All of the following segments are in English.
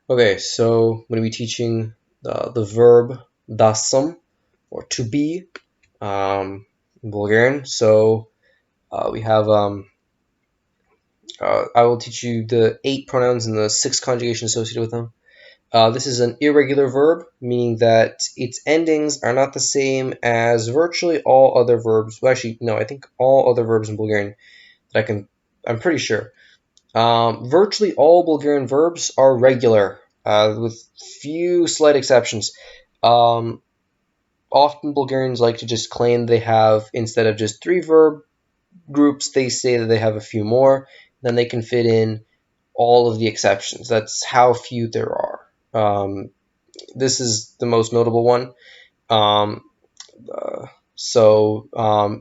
Okay, so I'm going to be teaching the verb da sam, or to be, in Bulgarian. So we have, I will teach you the 8 pronouns and the 6 conjugations associated with them. This is an irregular verb, meaning that its endings are not the same as virtually all other verbs. Well, actually, no, I think all other verbs in Bulgarian that I'm pretty sure. Virtually all Bulgarian verbs are regular, with few slight exceptions. Um, Often Bulgarians like to just claim they have, instead of just 3 verb groups, they say that they have a few more. Then they can fit in all of the exceptions. That's how few there are. This is the most notable one. Um,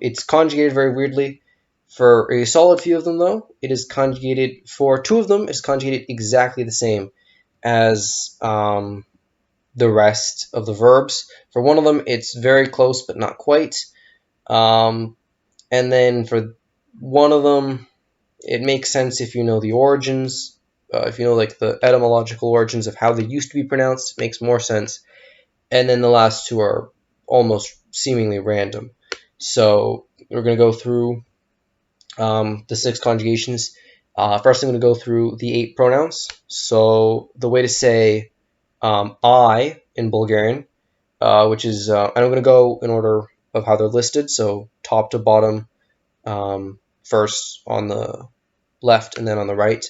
it's conjugated very weirdly. For a solid few of them, though, it is conjugated. For 2 of them, it's conjugated exactly the same as the rest of the verbs. For one of them, it's very close, but not quite. And then for one of them, it makes sense if you know the origins. If you know like the etymological origins of how they used to be pronounced, it makes more sense. And then the last 2 are almost seemingly random. So we're going to go through the 6 conjugations. First, I'm going to go through the 8 pronouns. So the way to say I in Bulgarian, which is, and I'm going to go in order of how they're listed. So top to bottom, first on the left and then on the right.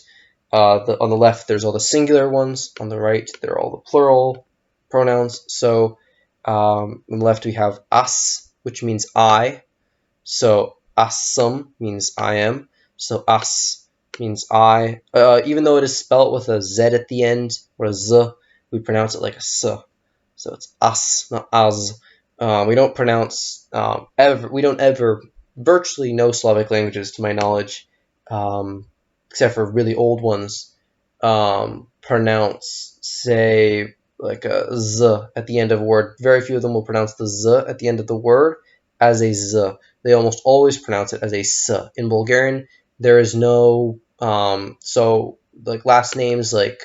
On the left, there's all the singular ones. On the right, they're all the plural pronouns. So on the left, we have as, which means I. So asum means I am. So as means I. Even though it is spelt with a Z at the end or a Z, we pronounce it like a S. So it's as, not as. We don't pronounce ever. We don't ever. Virtually no Slavic languages, to my knowledge, except for really old ones, pronounce, say, like a Z at the end of a word. Very few of them will pronounce the Z at the end of the word as a Z. They almost always pronounce it as a S. In Bulgarian, there is no, so like last names like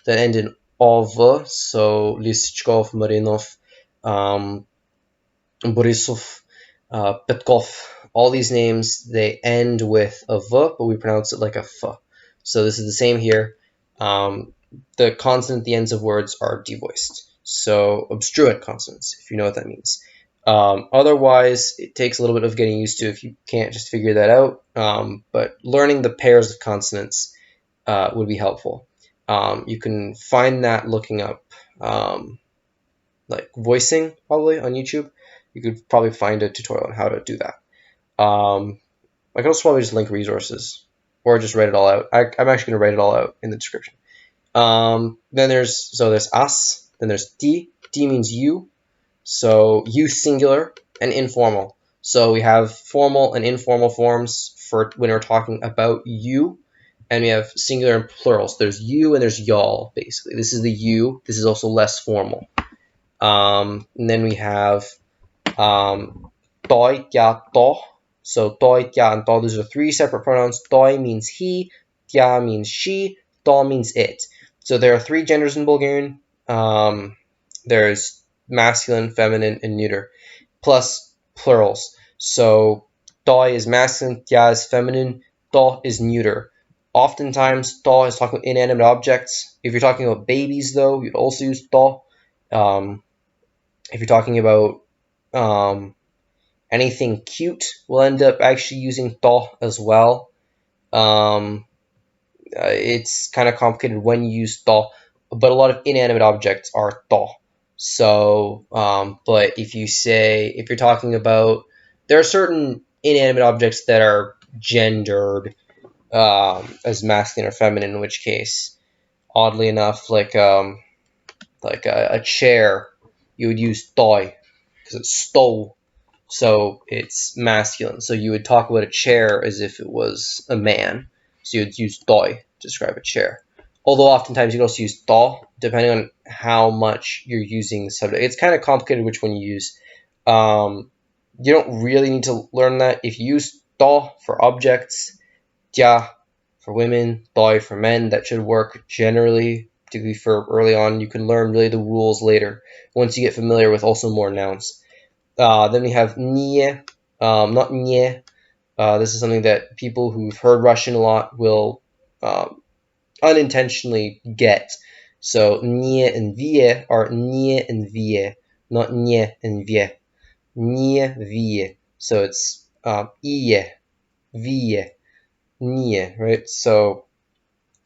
that end in ov, so Lisichkov, Marinov, Borisov, Petkov, all these names, they end with a V, but we pronounce it like a F. So this is the same here. The consonant at the ends of words are devoiced. So obstruent consonants, if you know what that means. Otherwise, it takes a little bit of getting used to if you can't just figure that out. But learning the pairs of consonants would be helpful. You can find that looking up like voicing probably on YouTube. You could probably find a tutorial on how to do that. I can also probably just link resources or just write it all out. I'm actually going to write it all out in the description. Then there's us. Then there's D. D means you. So you singular and informal. So we have formal and informal forms for when we're talking about you, and we have singular and plural. So there's you and there's y'all, basically. This is the you. This is also less formal. And then we have toi, tya, to. So toi, tya, and to, those are 3 separate pronouns. Toi means he, tya means she, to means it. So there are 3 genders in Bulgarian. There's masculine, feminine, and neuter, plus plurals. So toi is masculine, tya is feminine, to is neuter. Oftentimes, to is talking about inanimate objects. If you're talking about babies, though, you'd also use to. If you're talking about anything cute, we'll end up actually using to as well. It's kind of complicated when you use to, but a lot of inanimate objects are to. So, but if you're talking about, there are certain inanimate objects that are gendered as masculine or feminine, in which case, oddly enough, like a chair, you would use toy because it's stole, so it's masculine. So you would talk about a chair as if it was a man. So you would use toy to describe a chair. Although oftentimes you'd also use to, depending on how much you're using the subject. It's kind of complicated which one you use. You don't really need to learn that. If you use to for objects, tya for women, toy for men, that should work generally particularly for early on. You can learn really the rules later once you get familiar with also more nouns. Then we have nie, not nie. This is something that people who've heard Russian a lot will unintentionally get. So nie and vie are nie and vie, not nie and vie. Nie, vie. So it's ie, vie, nie, right? So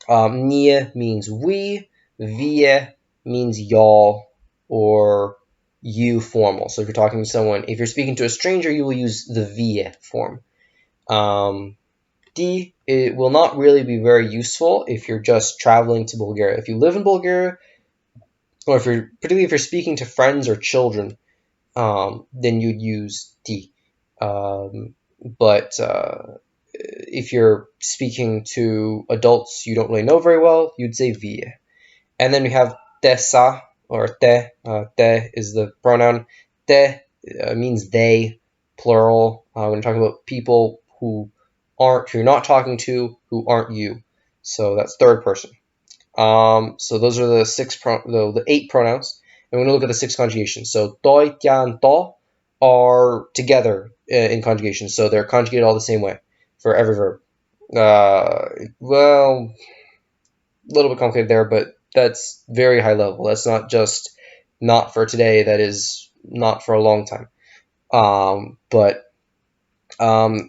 nie means we, vie means y'all or you formal. So if you're talking to someone, if you're speaking to a stranger, you will use the vie form. D, it will not really be very useful if you're just traveling to Bulgaria. If you live in Bulgaria, or particularly if you're speaking to friends or children, then you'd use D. But if you're speaking to adults you don't really know very well, you'd say vie. And then we have tesa or te. Te is the pronoun. Te means they, plural. When you're talking about people who you're not talking to, who aren't you. So that's third person. So those are the 8 pronouns. And we're going to look at the 6 conjugations. So toi, tian, to are together in conjugation. So they're conjugated all the same way for every verb. Well, a little bit complicated there, but that's very high level. That's not just not for today. That is not for a long time.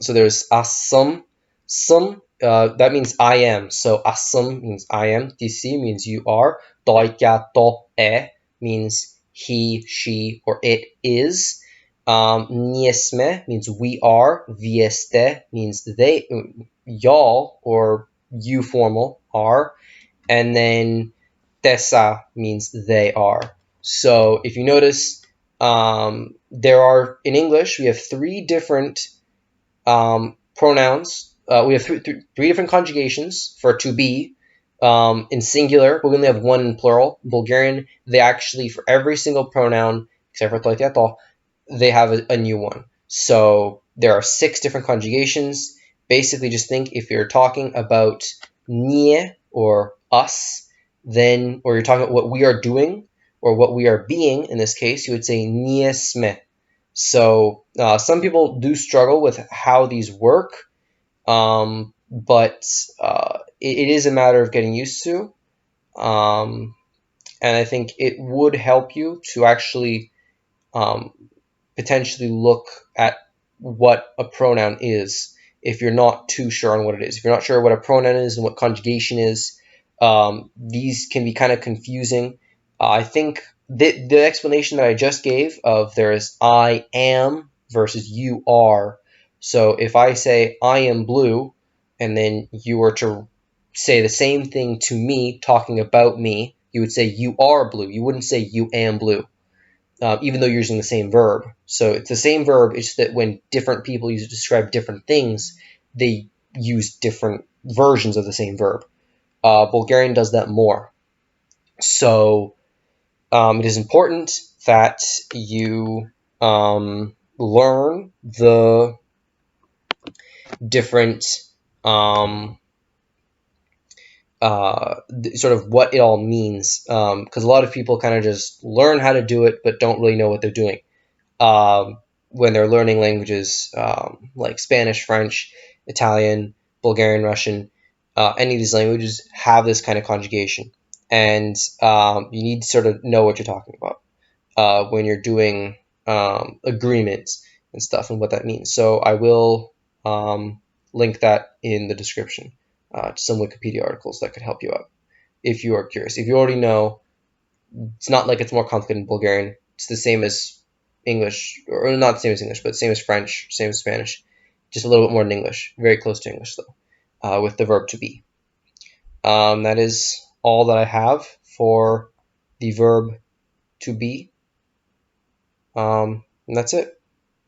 So there's asum, sum. That means I am. So asum means I am. Disi means you are. Doikya to e means he, she, or it is. Niesme means we are. Vieste means they, y'all, or you formal are. And then tesa means they are. So if you notice, there are, in English, we have 3 different pronouns. We have three different conjugations for to be. In singular, but we only have 1 in plural. In Bulgarian, they actually, for every single pronoun, except for toitiato, they have a new one. So there are 6 different conjugations. Basically, just think if you're talking about nie or us, then, or you're talking about what we are doing or what we are being, in this case, you would say niesme. So some people do struggle with how these work, but it is a matter of getting used to. And I think it would help you to actually potentially look at what a pronoun is if you're not too sure on what it is. If you're not sure what a pronoun is and what conjugation is, these can be kind of confusing. I think the explanation that I just gave of there is I am versus you are. So if I say I am blue, and then you were to say the same thing to me talking about me, you would say you are blue. You wouldn't say you am blue. Even though you're using the same verb. So it's the same verb, it's just that when different people use it to describe different things, they use different versions of the same verb. Bulgarian does that more. So it is important that you learn the different sort of what it all means, because a lot of people kind of just learn how to do it but don't really know what they're doing when they're learning languages like Spanish, French, Italian, Bulgarian, Russian. Any of these languages have this kind of conjugation, and you need to sort of know what you're talking about when you're doing agreements and stuff and what that means. So I will link that in the description to some Wikipedia articles that could help you out if you are curious. If you already know, it's not like it's more complicated in Bulgarian. It's the same as English, or not the same as English, but same as French, same as Spanish. Just a little bit more than English. Very close to English, though, with the verb to be. That is all that I have for the verb to be. And that's it.